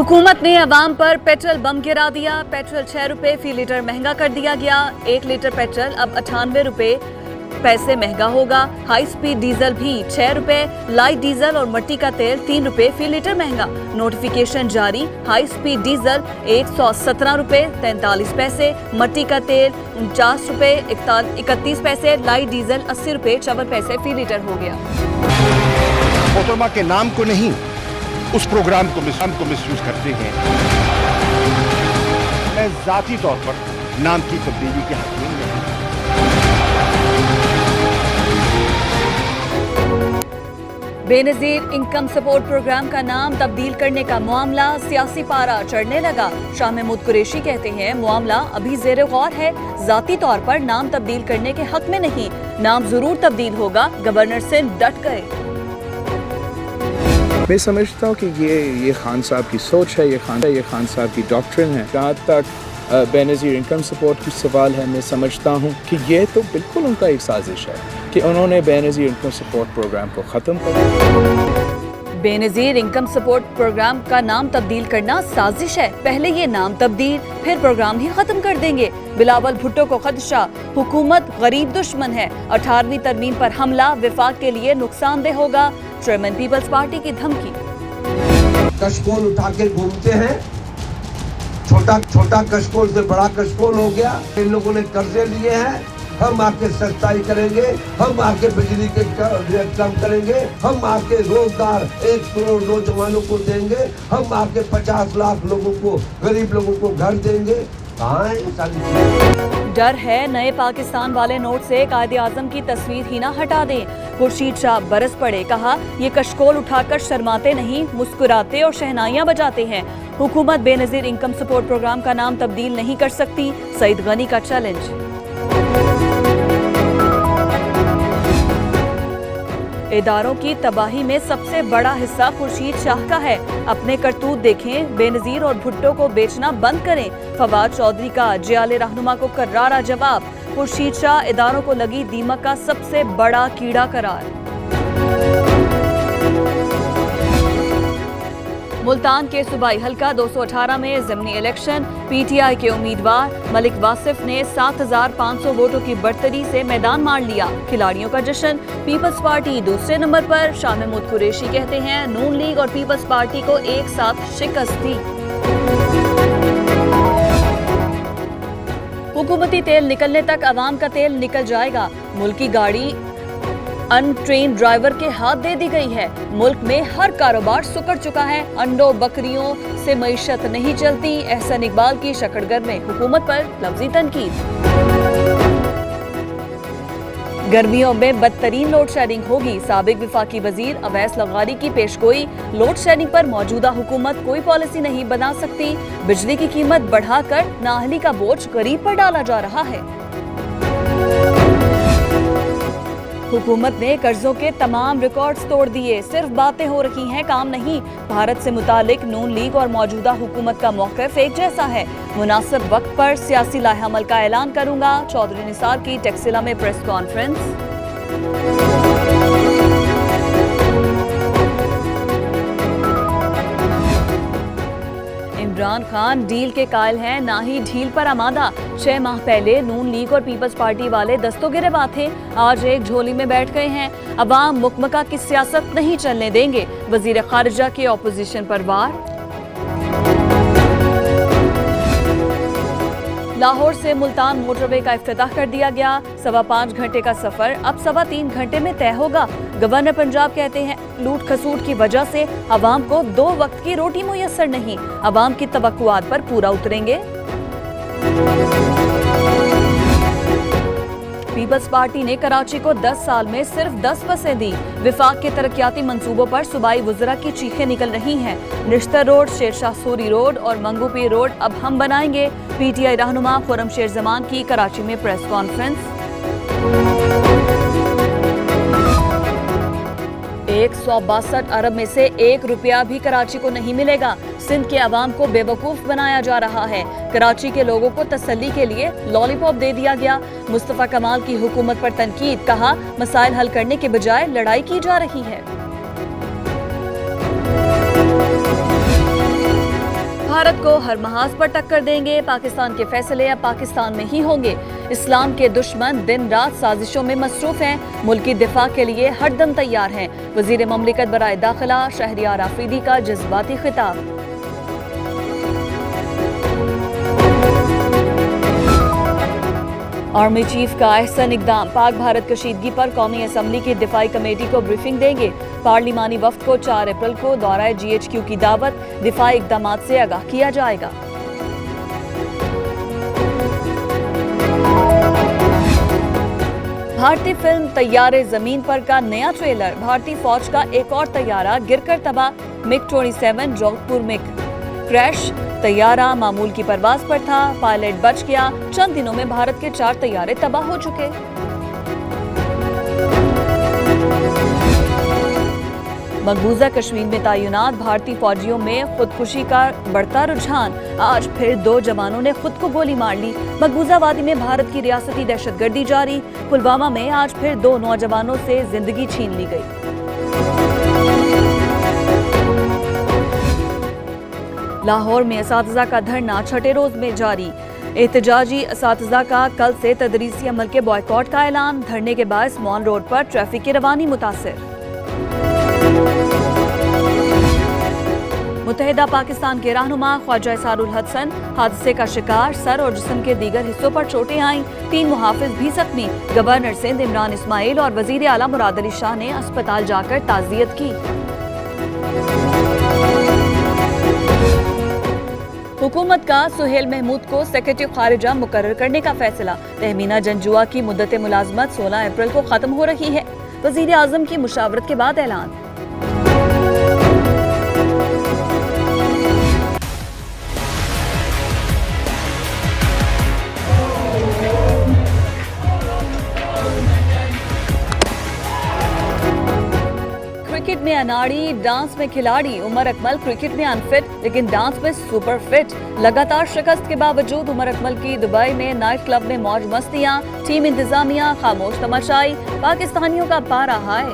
हुकूमत ने अवाम पर पेट्रोल बम गिरा दिया। पेट्रोल 6 रुपए फी लीटर महंगा कर दिया गया। 1 लीटर पेट्रोल अब 98 रुपए पैसे महंगा होगा। हाई स्पीड डीजल भी 6 रुपए, लाइट डीजल और मिट्टी का तेल 3 रुपए फी लीटर महंगा। नोटिफिकेशन जारी। हाई स्पीड डीजल 117 रुपए 43 पैसे, मिट्टी का तेल 49 रुपए 31 पैसे, लाइट डीजल 80 रुपए 54 पैसे फी लीटर हो गया। मोहतरमा के नाम को नहीं, उस प्रोग्राम को मिसयूज करते हैं। मैं जाती तौर पर नाम की तब्दीली के हक में नहीं। बेनजीर इनकम सपोर्ट प्रोग्राम का नाम तब्दील करने का मामला सियासी पारा चढ़ने लगा। शाह महमूद कुरैशी कहते हैं मामला अभी जेर गौर है, जाती तौर पर नाम तब्दील करने के हक में नहीं, नाम जरूर तब्दील होगा, गवर्नर सिंध डट गए। मैं समझता हूँ कि ये खान साहब की सोच है, ये खान साहब की डॉक्ट्रिन है। जहाँ तक बेनज़ीर इनकम सपोर्ट की सवाल है, मैं समझता हूँ कि ये तो बिल्कुल उनका एक साजिश है कि उन्होंने बेनज़ीर इनकम सपोर्ट प्रोग्राम को ख़त्म कर दिया। बेनज़ीर इनकम सपोर्ट प्रोग्राम का नाम तब्दील करना साजिश है। पहले ये नाम तब्दील, फिर प्रोग्राम ही खत्म कर देंगे। बिलावल भुट्टो को खदशा, हुकूमत गरीब दुश्मन है। 18वीं तरमीम पर हमला विफाक के लिए नुकसानदेह होगा। चेयरमैन पीपल्स पार्टी की धमकी। कशकोल उठा के घूमते हैं, छोटा कशकोल से बड़ा कशकोल हो गया। इन लोगों ने कर्जे लिए हैं, हम आके सस्ताई करेंगे, हम आके बिजली के रेट कम करेंगे, हम आके रोजगार 1 करोड़ नौजवानों को देंगे, हम आके 50 लाख लोगों को, गरीब लोगों को घर देंगे। डर है नए पाकिस्तान वाले नोट से कायदे आजम की तस्वीर ही ना हटा दें। खुर्शीद शाह बरस पड़े, कहा ये कशकोल उठाकर शर्माते नहीं, मुस्कुराते और शहनाइयां बजाते हैं। हुकूमत बेनजीर इनकम सपोर्ट प्रोग्राम का नाम तब्दील नहीं कर सकती, सईद गनी का चैलेंज। इदारों की तबाही में सबसे बड़ा हिस्सा खुर्शीद शाह का है। अपने करतूत देखें, बेनजीर और भुट्टो को बेचना बंद करें। फवाद चौधरी का जियाले रहनुमा को करारा जवाब। खुर्शीद शाह इदारों को लगी दीमक का सबसे बड़ा कीड़ा करार। मुल्तान के सूबाई हल्का 218 में ज़िमनी इलेक्शन। पीटीआई के उम्मीदवार मलिक वासिफ ने 7500 वोटों की बढ़तरी से मैदान मार लिया। खिलाड़ियों का जश्न। पीपल्स पार्टी दूसरे नंबर पर। शाह महमूद कुरैशी कहते हैं नून लीग और पीपल्स पार्टी को एक साथ शिकस्त दी। हुकूमती तेल निकलने तक अवाम का तेल निकल जाएगा। मुल्की गाड़ी अनट्रेन ड्राइवर के हाथ दे दी गई है। मुल्क में हर कारोबार सुकड़ चुका है। अंडों बकरियों से मईशत नहीं चलती। एहसन इकबाल की शकरगर में हुकूमत पर लफ्जी तनकीद। गर्मियों में बदतरीन लोड शेडिंग होगी। साबिक विफाकी वजीर अवैस लगारी की पेशगोई। लोड शेडिंग पर मौजूदा हुकूमत कोई पॉलिसी नहीं बना सकती। बिजली की कीमत बढ़ाकर नाअहली का बोझ गरीब पर डाला जा रहा है। हुकूमत ने कर्जों के तमाम रिकॉर्ड्स तोड़ दिए। सिर्फ बातें हो रही हैं, काम नहीं। भारत से मुतालिक नून लीग और मौजूदा हुकूमत का मौक़िफ़ एक जैसा है। मुनासिब वक्त पर सियासी लाहेअमल का ऐलान करूंगा। चौधरी निसार की टेक्सिला में press conference. Imran Khan deal के कायल हैं, ना ही ढील पर आमादा। 6 माह पहले नून लीग और पीपल्स पार्टी वाले दस्तों गिरवा थे, आज एक झोली में बैठ गए हैं। अवाम मुकमका की सियासत नहीं चलने देंगे। वजीर खारिजा के ऑपोजिशन पर वार। लाहौर से मुल्तान मोटरवे का इफ्तिताह कर दिया गया। 5.25 घंटे का सफर अब 3.25 घंटे में तय होगा। गवर्नर पंजाब कहते हैं लूट खसूट की वजह से अवाम को 2 वक्त की रोटी मुयस्सर नहीं। अवाम की तवक्कुआत पर पूरा उतरेंगे। पीपल्स पार्टी ने कराची को 10 साल में सिर्फ 10 बसें दी। विफाक के तरक्याती मंसूबों पर सूबाई वज़रा की चीखें निकल रही हैं। निश्तर रोड, शेरशाह सूरी रोड और मंगूपीर रोड अब हम बनाएंगे। पीटीआई रहनुमा खुर्रमशेर जमान की कराची में प्रेस कॉन्फ्रेंस। 162 अरब में से 1 रुपया भी कराची को नहीं मिलेगा। सिंध के अवाम को बेवकूफ बनाया जा रहा है। कराची के लोगों को तसल्ली के लिए लॉलीपॉप दे दिया गया। मुस्तफा कमाल की हुकूमत पर तनकीद, कहा मसाइल हल करने के बजाय लड़ाई की जा रही है। भारत को हर महाज पर टक्कर देंगे, पाकिस्तान के फैसले अब पाकिस्तान में ही होंगे। इस्लाम के दुश्मन दिन रात साजिशों में मसरूफ हैं, मुल्की दिफा के लिए हर दम तैयार हैं। वजीर ममलिकत बराए दाखिला शहरियार आफरीदी का जज्बाती खिताब। आर्मी चीफ का अहसन इकदाम, पाक भारत कशीदगी पर कौमी असम्बली की दिफाई कमेटी को ब्रीफिंग देंगे। पार्लिमानी वफ्द को 4 अप्रैल को दौरा GHQ की दावत, दिफाई इकदाम से आगाह किया जाएगा। भारतीय फिल्म तैयारे जमीन पर का नया ट्रेलर, भारतीय फौज का एक और तैयारा गिरकर तबाह, MiG-27 जोधपुर में क्रैश। तैयारा मामूल की परवाज पर था, पायलट बच गया। चंद दिनों में भारत के 4 तैयारे तबाह हो चुके। मकबूजा कश्मीर में तैनात भारतीय फौजियों में खुदकुशी का बढ़ता रुझान, आज फिर 2 जवानों ने खुद को गोली मार ली। मकबूजा वादी में भारत की रियासती दहशतगर्दी जारी, पुलवामा में आज फिर 2 नौजवानों से जिंदगी छीन ली गई। लाहौर में असातिज़ा का धरना 6ठे रोज में जारी, एहतजाजी असातिज़ा का कल से तदरीसी अमल के बॉयकॉट का ऐलान, धरने के बाद मॉल रोड पर ट्रैफिक की रवानी मुतासिर। मुत्तहिदा पाकिस्तान के रहनुमा ख्वाजा इसारुल हसन हादसे का शिकार, सर और जिस्म के दीगर हिस्सों पर चोटें आईं, 3 मुहाफिज भी जख्मी। गवर्नर सिंध इमरान इस्माइल और वजीर आला मुराद अली शाह ने अस्पताल जाकर ताज़ियत की। हुकूमत का सुहेल महमूद को सेक्रेटरी खारिजा मुकर्रर करने का फैसला, तहमीना जंजुआ की मुद्दत मुलाजमत 16 अप्रैल को खत्म हो रही है, वजीर आजम की मुशावरत के बाद ऐलान। क्रिकेट में अनाड़ी, डांस में खिलाड़ी, उमर अकमल क्रिकेट में अनफिट लेकिन डांस में सुपर फिट। लगातार शिकस्त के बावजूद उमर अकमल की दुबई में नाइट क्लब में मौज मस्तियां, टीम इंतजामिया खामोश तमाशाई, पाकिस्तानियों का पारा हाय।